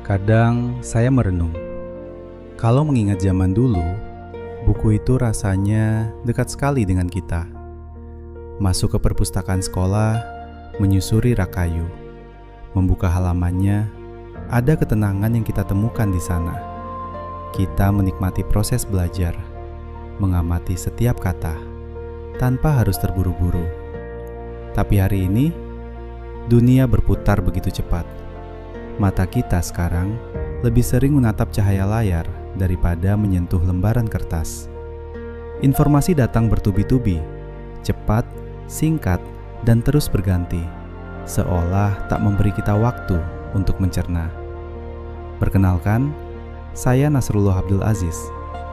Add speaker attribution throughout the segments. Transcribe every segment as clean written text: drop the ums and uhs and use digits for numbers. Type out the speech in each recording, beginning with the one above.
Speaker 1: Kadang saya merenung, kalau mengingat zaman dulu, buku itu rasanya dekat sekali dengan kita. Masuk ke perpustakaan sekolah, menyusuri rak kayu, membuka halamannya, ada ketenangan yang kita temukan di sana. Kita menikmati proses belajar, mengamati setiap kata, tanpa harus terburu-buru. Tapi hari ini, dunia berputar begitu cepat. Mata kita sekarang lebih sering menatap cahaya layar daripada menyentuh lembaran kertas. Informasi datang bertubi-tubi, cepat, singkat, dan terus berganti, seolah tak memberi kita waktu untuk mencerna. Perkenalkan, saya Nasrullah Abdul Aziz,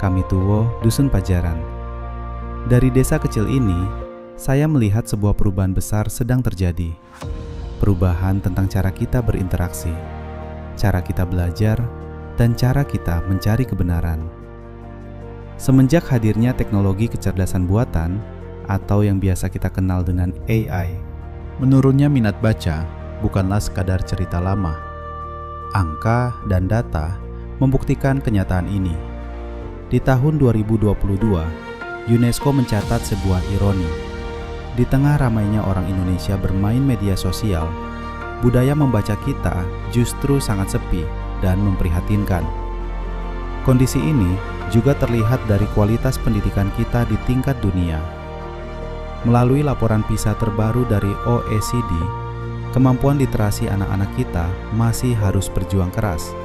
Speaker 1: kami Tuwo, Dusun Pajaran. Dari desa kecil ini, saya melihat sebuah perubahan besar sedang terjadi. Perubahan tentang cara kita berinteraksi, cara kita belajar, dan cara kita mencari kebenaran. Semenjak hadirnya teknologi kecerdasan buatan, atau yang biasa kita kenal dengan AI, menurunnya minat baca bukanlah sekadar cerita lama. Angka dan data membuktikan kenyataan ini. Di tahun 2022, UNESCO mencatat sebuah ironi. Di tengah ramainya orang Indonesia bermain media sosial, budaya membaca kita justru sangat sepi dan memprihatinkan. Kondisi ini juga terlihat dari kualitas pendidikan kita di tingkat dunia. Melalui laporan PISA terbaru dari OECD, kemampuan literasi anak-anak kita masih harus berjuang keras,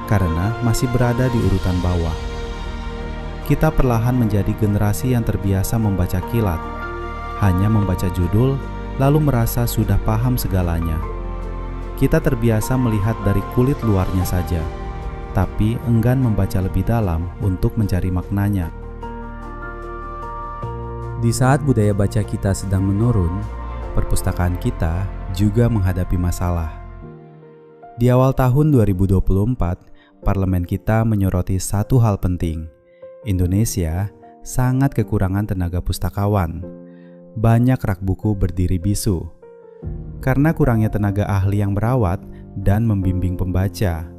Speaker 1: karena masih berada di urutan bawah. Kita perlahan menjadi generasi yang terbiasa membaca kilat, hanya membaca judul, lalu merasa sudah paham segalanya. Kita terbiasa melihat dari kulit luarnya saja, tapi enggan membaca lebih dalam untuk mencari maknanya. Di saat budaya baca kita sedang menurun, perpustakaan kita juga menghadapi masalah. Di awal tahun 2024, parlemen kita menyoroti satu hal penting. Indonesia sangat kekurangan tenaga pustakawan. Banyak rak buku berdiri bisu karena kurangnya tenaga ahli yang merawat dan membimbing pembaca.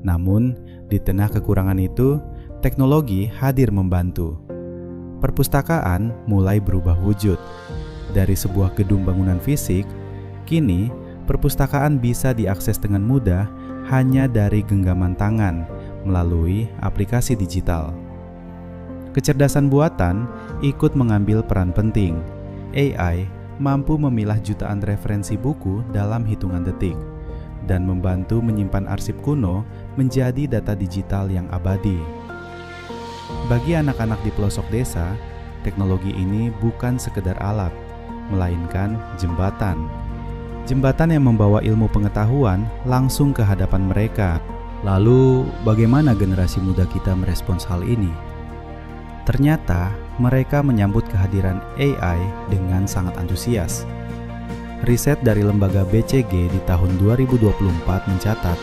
Speaker 1: Namun, di tengah kekurangan itu, teknologi hadir membantu. Perpustakaan mulai berubah wujud. Dari sebuah gedung bangunan fisik, kini perpustakaan bisa diakses dengan mudah hanya dari genggaman tangan melalui aplikasi digital. Kecerdasan buatan ikut mengambil peran penting. AI mampu memilah jutaan referensi buku dalam hitungan detik dan membantu menyimpan arsip kuno menjadi data digital yang abadi. Bagi anak-anak di pelosok desa, teknologi ini bukan sekedar alat, melainkan jembatan. Jembatan yang membawa ilmu pengetahuan langsung ke hadapan mereka. Lalu, bagaimana generasi muda kita merespons hal ini? Ternyata mereka menyambut kehadiran AI dengan sangat antusias. Riset dari lembaga BCG di tahun 2024 mencatat,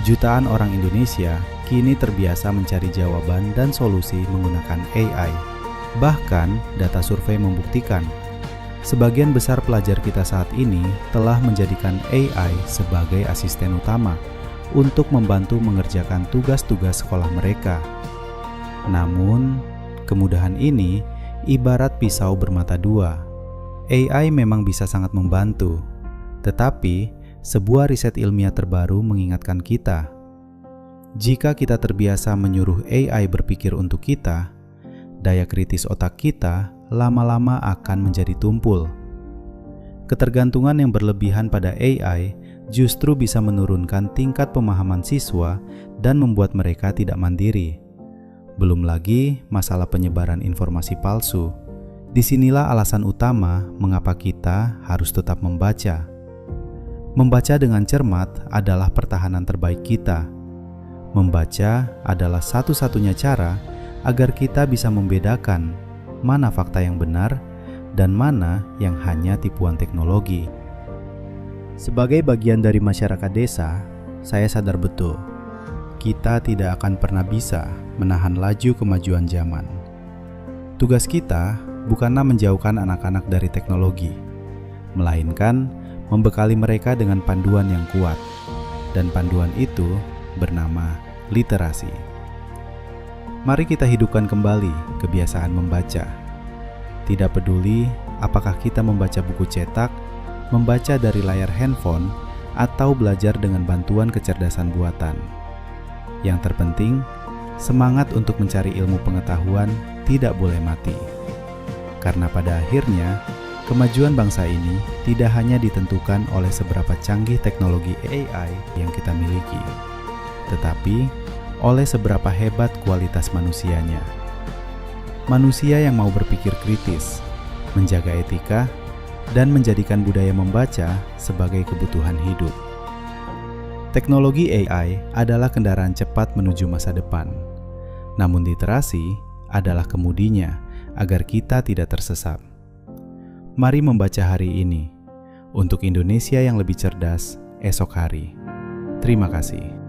Speaker 1: jutaan orang Indonesia kini terbiasa mencari jawaban dan solusi menggunakan AI. Bahkan, data survei membuktikan, sebagian besar pelajar kita saat ini telah menjadikan AI sebagai asisten utama untuk membantu mengerjakan tugas-tugas sekolah mereka. Namun, kemudahan ini ibarat pisau bermata dua. AI memang bisa sangat membantu, tetapi sebuah riset ilmiah terbaru mengingatkan kita, jika kita terbiasa menyuruh AI berpikir untuk kita, daya kritis otak kita lama-lama akan menjadi tumpul. Ketergantungan yang berlebihan pada AI justru bisa menurunkan tingkat pemahaman siswa dan membuat mereka tidak mandiri. Belum lagi masalah penyebaran informasi palsu. Disinilah alasan utama mengapa kita harus tetap membaca. Membaca dengan cermat adalah pertahanan terbaik kita. Membaca adalah satu-satunya cara agar kita bisa membedakan mana fakta yang benar dan mana yang hanya tipuan teknologi. Sebagai bagian dari masyarakat desa, saya sadar betul, kita tidak akan pernah bisa menahan laju kemajuan zaman. Tugas kita bukanlah menjauhkan anak-anak dari teknologi, melainkan membekali mereka dengan panduan yang kuat. dan panduan itu bernama literasi. Mari kita hidupkan kembali kebiasaan membaca. Tidak peduli apakah kita membaca buku cetak, membaca dari layar handphone, atau belajar dengan bantuan kecerdasan buatan. Yang terpenting, semangat untuk mencari ilmu pengetahuan tidak boleh mati. Karena pada akhirnya, kemajuan bangsa ini tidak hanya ditentukan oleh seberapa canggih teknologi AI yang kita miliki, tetapi oleh seberapa hebat kualitas manusianya. Manusia yang mau berpikir kritis, menjaga etika, dan menjadikan budaya membaca sebagai kebutuhan hidup. Teknologi AI adalah kendaraan cepat menuju masa depan, namun literasi adalah kemudinya agar kita tidak tersesat. Mari membaca hari ini untuk Indonesia yang lebih cerdas esok hari. Terima kasih.